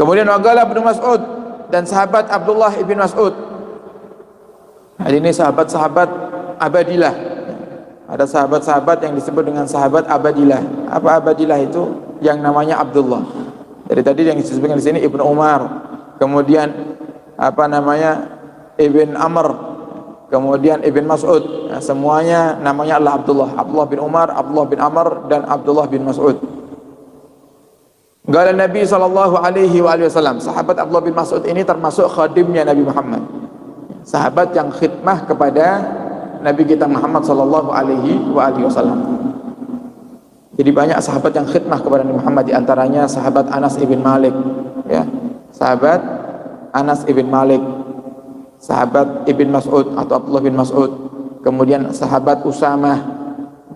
Kemudian waqala Ibnu Mas'ud, dan sahabat Abdullah ibn Mas'ud. Ini sahabat-sahabat abadilah. Ada sahabat-sahabat yang disebut dengan sahabat abadilah. Apa abadilah itu? Yang namanya Abdullah. Dari tadi yang disebutkan di sini Ibnu Umar, kemudian Ibn Amr, kemudian Ibn Mas'ud. Nah, semuanya namanya adalah Abdullah. Abdullah bin Umar, Abdullah bin Amr, dan Abdullah bin Mas'ud. Qala Nabi sallallahu alaihi wasallam, sahabat Abdullah bin Mas'ud ini termasuk khadimnya Nabi Muhammad. Sahabat yang khidmah kepada Nabi kita Muhammad sallallahu alaihi wasallam. Jadi banyak sahabat yang khidmah kepada Nabi Muhammad, di antaranya sahabat Anas ibn Malik, ya. Sahabat Anas ibn Malik, sahabat Ibn Mas'ud atau Abdullah bin Mas'ud, kemudian sahabat Usamah,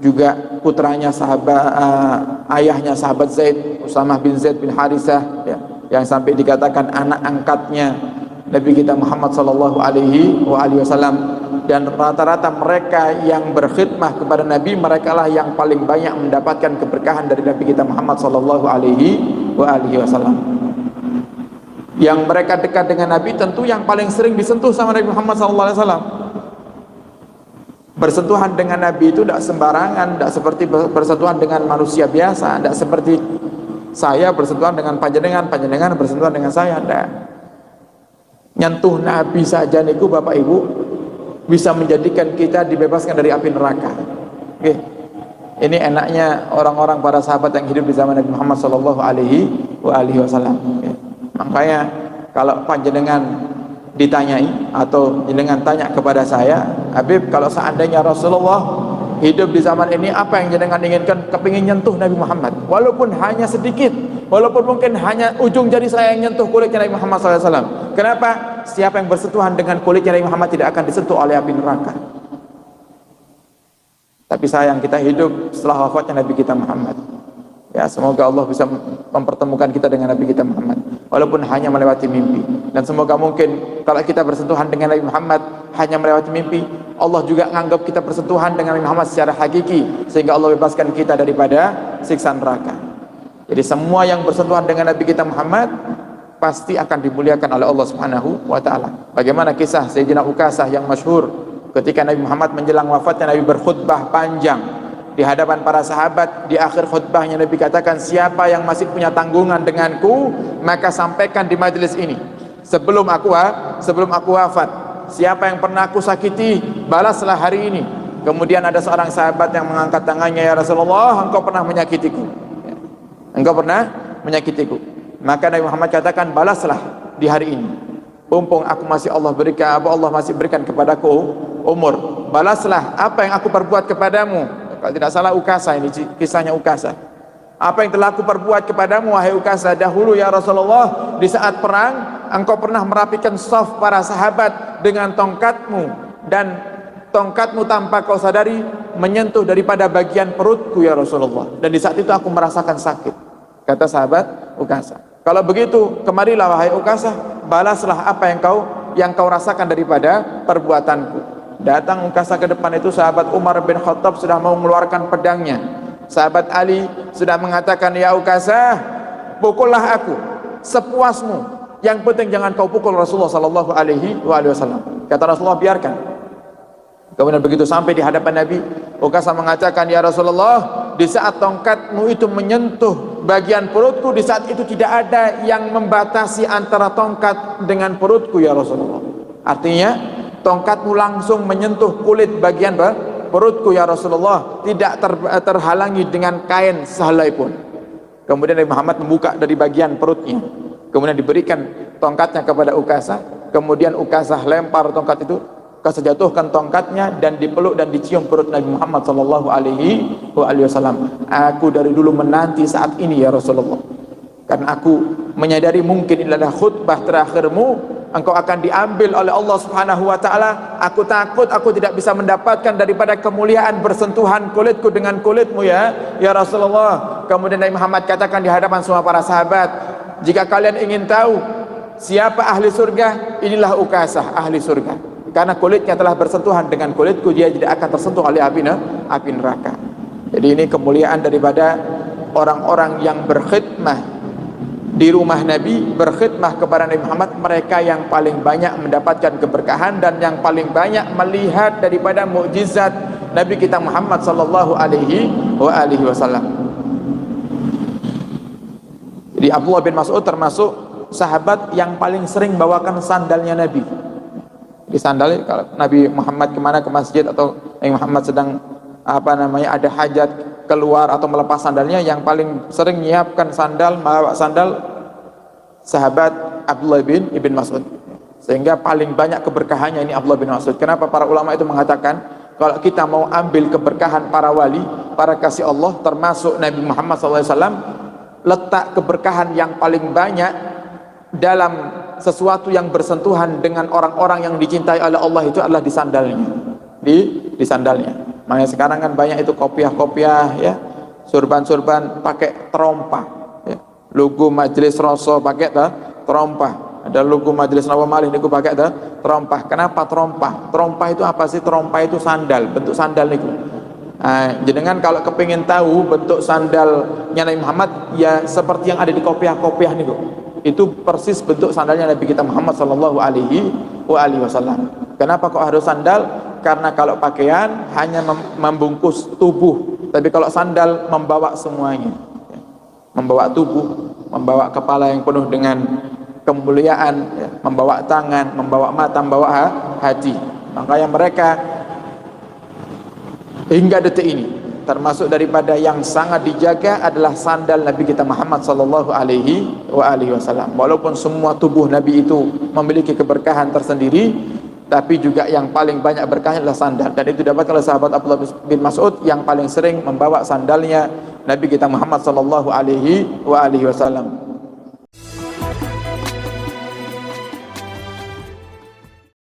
juga putranya ayahnya sahabat Zaid, Usamah bin Zaid bin Harisah, ya, yang sampai dikatakan anak angkatnya Nabi kita Muhammad sallallahu alaihi wasallam. Dan rata-rata mereka yang berkhidmah kepada Nabi, mereka lah yang paling banyak mendapatkan keberkahan dari Nabi kita Muhammad sallallahu alaihi wasallam. Yang mereka dekat dengan Nabi, tentu yang paling sering disentuh sama Nabi Muhammad sallallahu alaihi wasallam. Bersentuhan dengan Nabi itu tidak sembarangan, tidak seperti bersentuhan dengan manusia biasa, tidak seperti saya bersentuhan dengan panjenengan bersentuhan dengan saya, tidak. Nyentuh Nabi saja niku Bapak Ibu bisa menjadikan kita dibebaskan dari api neraka. Oke. Ini enaknya orang-orang para sahabat yang hidup di zaman Nabi Muhammad sallallahu alaihi wasallam. Oke. Makanya kalau panjenengan ditanyai atau jenengan tanya kepada saya, Habib, kalau seandainya Rasulullah hidup di zaman ini, apa yang jenengan inginkan? Kepingin nyentuh Nabi Muhammad, walaupun hanya sedikit, walaupun mungkin hanya ujung jari saya yang nyentuh kulitnya Nabi Muhammad SAW. Kenapa? Siapa yang bersentuhan dengan kulitnya Nabi Muhammad tidak akan disentuh oleh api neraka. Tapi sayang, kita hidup setelah wafatnya Nabi kita Muhammad. Ya, semoga Allah bisa mempertemukan kita dengan Nabi kita Muhammad, walaupun hanya melewati mimpi. Dan semoga mungkin kalau kita bersentuhan dengan Nabi Muhammad hanya melewati mimpi, Allah juga menganggap kita bersentuhan dengan Nabi Muhammad secara hakiki, sehingga Allah bebaskan kita daripada siksa neraka. Jadi semua yang bersentuhan dengan Nabi kita Muhammad pasti akan dimuliakan oleh Allah Subhanahu wa taala. Bagaimana kisah Sayyidina Ukasah yang masyhur, ketika Nabi Muhammad menjelang wafatnya, Nabi berkhutbah panjang di hadapan para sahabat. Di akhir khutbahnya Nabi katakan, siapa yang masih punya tanggungan denganku, maka sampaikan di majelis ini sebelum aku wafat. Siapa yang pernah aku sakiti, balaslah hari ini. Kemudian ada seorang sahabat yang mengangkat tangannya, ya Rasulullah, engkau pernah menyakitiku, engkau pernah menyakitiku. Maka Nabi Muhammad katakan, balaslah di hari ini, mumpung Allah masih berikan kepadaku umur. Balaslah apa yang aku perbuat kepadamu. Kalau tidak salah Ukasah, ini kisahnya Ukasah. Apa yang telah aku perbuat kepadamu wahai Ukasah dahulu ya Rasulullah, di saat perang engkau pernah merapikan saf para sahabat dengan tongkatmu, dan tongkatmu tanpa kau sadari menyentuh daripada bagian perutku ya Rasulullah, dan di saat itu aku merasakan sakit. Kata sahabat Ukasah, kalau begitu kemarilah wahai Ukasah, balaslah apa yang kau rasakan daripada perbuatanku. Datang Ukasah ke depan itu, sahabat Umar bin Khattab sudah mau mengeluarkan pedangnya. Sahabat Ali sudah mengatakan, ya Ukasah, pukullah aku sepuasmu, yang penting jangan kau pukul Rasulullah sallallahu alaihi wasallam. Kata Rasulullah, biarkan. Kemudian begitu sampai di hadapan Nabi, Ukasah mengatakan, ya Rasulullah, di saat tongkatmu itu menyentuh bagian perutku, di saat itu tidak ada yang membatasi antara tongkat dengan perutku ya Rasulullah. Artinya tongkatmu langsung menyentuh kulit bagian perutku ya Rasulullah, tidak terhalangi dengan kain sehelai pun. Kemudian Nabi Muhammad membuka dari bagian perutnya, kemudian diberikan tongkatnya kepada Ukasah. Kemudian Ukasah lempar tongkat itu, Ukasah jatuhkan tongkatnya dan dipeluk dan dicium perut Nabi Muhammad sallallahu alaihi wasallam. Aku dari dulu menanti saat ini ya Rasulullah, karena aku menyadari mungkin ini adalah khutbah terakhirmu, engkau akan diambil oleh Allah Subhanahu wa taala. Aku takut aku tidak bisa mendapatkan daripada kemuliaan bersentuhan kulitku dengan kulitmu ya Rasulullah. Kemudian Nabi Muhammad katakan di hadapan semua para sahabat, jika kalian ingin tahu siapa ahli surga, inilah Ukasah ahli surga, karena kulitnya telah bersentuhan dengan kulitku, dia tidak akan tersentuh oleh api neraka. Jadi ini kemuliaan daripada orang-orang yang berkhidmah di rumah Nabi berkhidmah kepada Nabi Muhammad, mereka yang paling banyak mendapatkan keberkahan dan yang paling banyak melihat daripada mukjizat Nabi kita Muhammad sallallahu alaihi wasallam. Jadi Abdullah bin Mas'ud termasuk sahabat yang paling sering bawakan sandalnya Nabi. Di sandal, kalau Nabi Muhammad kemana, ke masjid, atau Nabi Muhammad sedang ada hajat keluar atau melepas sandalnya, yang paling sering menyiapkan sandal, membawa sandal sahabat Abdullah bin Mas'ud. Sehingga paling banyak keberkahannya ini Abdullah bin Mas'ud. Kenapa para ulama itu mengatakan kalau kita mau ambil keberkahan para wali, para kasih Allah, termasuk Nabi Muhammad SAW, letak keberkahan yang paling banyak dalam sesuatu yang bersentuhan dengan orang-orang yang dicintai oleh Allah itu adalah di sandalnya, di sandalnya. Makanya sekarang kan banyak itu kopiah-kopiah, ya, surban-surban pakai terompah, ya. Logo Majelis Rasul pakai terompah, ada logo Majelis Nawawi Malih niku pakai terompah. Kenapa terompah? Terompah itu apa sih? Terompah itu sandal, bentuk sandal niku. Jenengan kalau kepingin tahu bentuk sandalnya Nabi Muhammad, ya seperti yang ada di kopiah-kopiah niku. Itu persis bentuk sandalnya Nabi kita Muhammad sallallahu alaihi wasallam. Kenapa kok harus sandal? Karena kalau pakaian hanya membungkus tubuh, tapi kalau sandal membawa semuanya, membawa tubuh, membawa kepala yang penuh dengan kemuliaan, ya, membawa tangan, membawa mata, membawa hati. Makanya mereka hingga detik ini termasuk daripada yang sangat dijaga adalah sandal Nabi kita Muhammad sallallahu alaihi wasallam. Walaupun semua tubuh Nabi itu memiliki keberkahan tersendiri, tapi juga yang paling banyak berkahnya adalah sandal. Dan itu dapatkan oleh sahabat Abdullah bin Mas'ud yang paling sering membawa sandalnya Nabi kita Muhammad sallallahu alaihi wasallam.